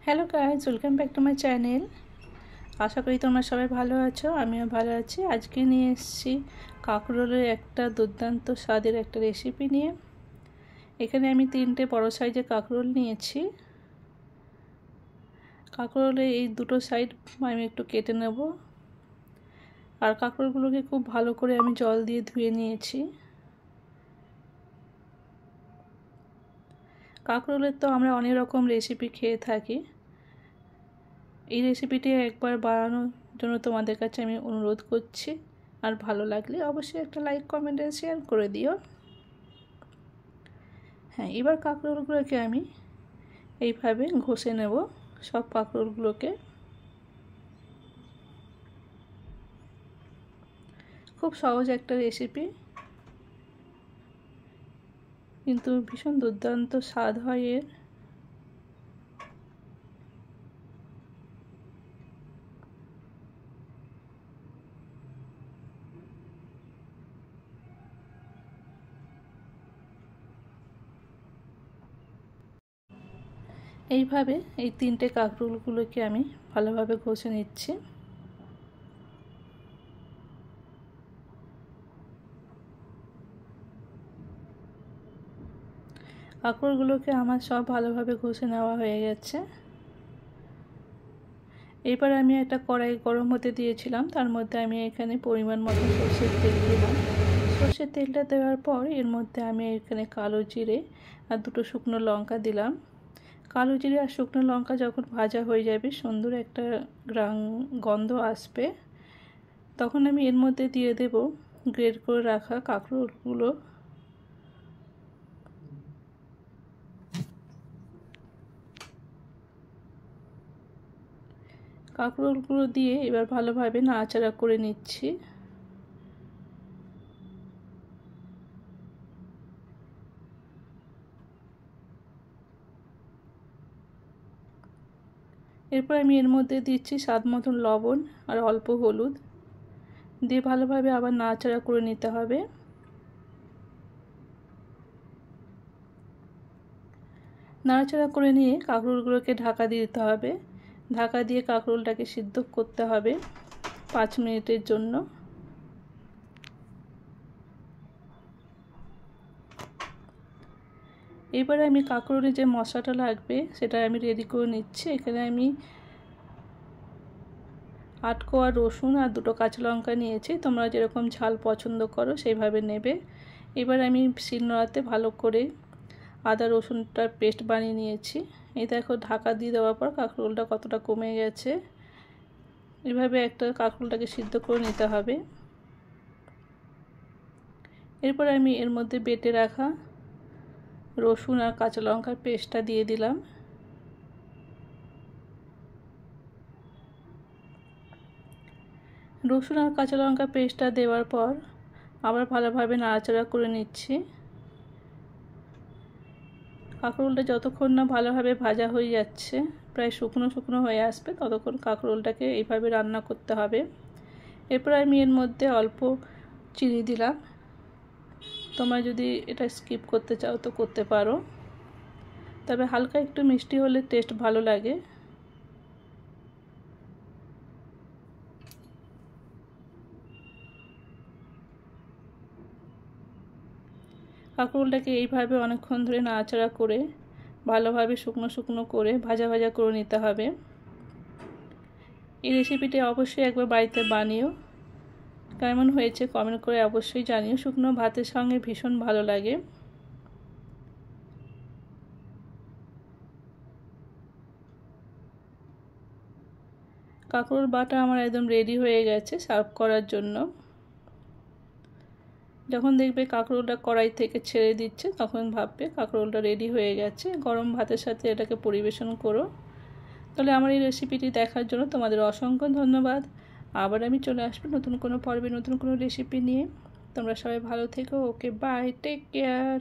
Hello guys, welcome back to my channel. আশা করি তোমরা সবাই ভালো আছো, আমিও ভালো আছি। আজকে নিয়ে এসেছি কাঁকরোলের একটা দুর্দান্ত স্বাদের একটা রেসিপি নিয়ে। এখানে আমি 3টে বড় সাইজের কাঁকরোল নিয়েছি। কাঁকরোলের এই দুটো সাইড আমি একটু কেটে নেব। আর কাঁকরোলগুলোকে খুব ভালো করে আমি জল দিয়ে ধুয়ে নিয়েছি। কাঁকরোলের তো আমরা অনেক রকম রেসিপি খেয়ে থাকি। এই রেসিপিটি একবার বানানোর জন্য তোমাদের কাছে আমি অনুরোধ করছি। আর ভালো লাগলে অবশ্যই একটা লাইক, কমেন্ট আর শেয়ার করে দিও। হ্যাঁ, এবার কাঁকরোলগুলোকে আমি এইভাবে ঘষে নেব, সব কাঁকরোলগুলোকে। খুব সহজ একটা রেসিপি, কিন্তু ভীষণ দুর্দান্ত স্বাদ হয় এর। এইভাবে এই 3টে কাঁকরোলগুলোকে আমি ভালোভাবে ঘষে নিচ্ছি। কাঁকরোলগুলোকে আমার সব ভালোভাবে ঘষে নেওয়া হয়ে গেছে। এবার আমি একটা কড়াই গরম হতে দিয়েছিলাম, তার মধ্যে আমি এখানে পরিমাণ মতো সরষের তেল দিলাম। সরষের তেলটা দেওয়ার পর এর মধ্যে আমি এখানে কালো জিরে আর 2টো শুকনো লঙ্কা দিলাম। কালো জিরে আর শুকনো লঙ্কা যখন ভাজা হয়ে যাবে, সুন্দর একটা গন্ধ আসবে, তখন আমি এর মধ্যে দিয়ে দেব গ্রেট করে রাখা কাঁকরোলগুলো। কাঁকরোলগুলো দিয়ে এবার ভালোভাবে নাড়াচাড়া করে নিচ্ছি। এরপর আমি এর মধ্যে দিচ্ছি স্বাদ মতন লবণ আর অল্প হলুদ দিয়ে ভালোভাবে আবার নাড়াচাড়া করে নিতে হবে। নাড়াচাড়া করে নিয়ে কাঁকরোলগুলোকে ঢাকা দিয়ে দিতে হবে। ঢাকা দিয়ে কাঁকরোলটাকে সিদ্ধ করতে হবে 5 মিনিটের জন্য। এবারে আমি কাঁকরোলে যে মশলাটা লাগবে সেটা আমি রেডি করে নিচ্ছি। এখানে আমি 8 কোয়া রসুন আর 2টো কাঁচা লঙ্কা নিয়েছি। তোমরা যেরকম ঝাল পছন্দ করো সেইভাবে নেবে। এবার আমি শিলনোড়াতে ভালো করে আদা রসুনটার পেস্ট বানিয়ে নিয়েছি। এই দেখো, ঢাকা দিয়ে দেওয়ার পর কাঁকরোলটা কতটা কমে গেছে। এভাবে একটা কাঁকরোলটাকে সিদ্ধ করে নিতে হবে। এরপর আমি এর মধ্যে বেটে রাখা রসুন আর কাঁচা লঙ্কার পেস্টটা দিয়ে দিলাম। রসুন আর কাঁচা লঙ্কা পেস্টটা দেওয়ার পর আবার ভালোভাবে নাড়াচাড়া করে নিচ্ছি। কাঁকরোলটা যতক্ষণ না ভালোভাবে ভাজা হয়ে যাচ্ছে, প্রায় শুকনো শুকনো হয়ে আসবে, ততক্ষণ কাঁকরোলটাকে এইভাবে রান্না করতে হবে। এরপর আমি এর মধ্যে অল্প চিনি দিলাম। তোমরা যদি এটা স্কিপ করতে চাও তো করতে পারো, তবে হালকা একটু মিষ্টি হলে টেস্ট ভালো লাগে। কাঁকরোলটাকে এইভাবে অনেকক্ষণ ধরে নাড়াচাড়া করে ভালোভাবে শুকনো শুকনো করে ভাজা ভাজা করে নিতে হবে। এই রেসিপিটি অবশ্যই একবার বাড়িতে বানিও। কেমন হয়েছে কমেন্ট করে অবশ্যই জানিও। শুকনো ভাতের সঙ্গে ভীষণ ভালো লাগে। কাঁকরোল বাটা আমার একদম রেডি হয়ে গেছে সার্ভ করার জন্য। যখন দেখবে কাঁকরোলটা কড়াই থেকে ছেড়ে দিচ্ছে, তখন ভাববে কাঁকরোলটা রেডি হয়ে গেছে। গরম ভাতের সাথে এটাকে পরিবেশন করো। তাহলে আমার এই রেসিপিটি দেখার জন্য তোমাদের অসংখ্য ধন্যবাদ। আবার আমি চলে আসবো নতুন কোনো পর্বে নতুন কোনো রেসিপি নিয়ে। তোমরা সবাই ভালো থেকো। ওকে, বাই, টেক কেয়ার।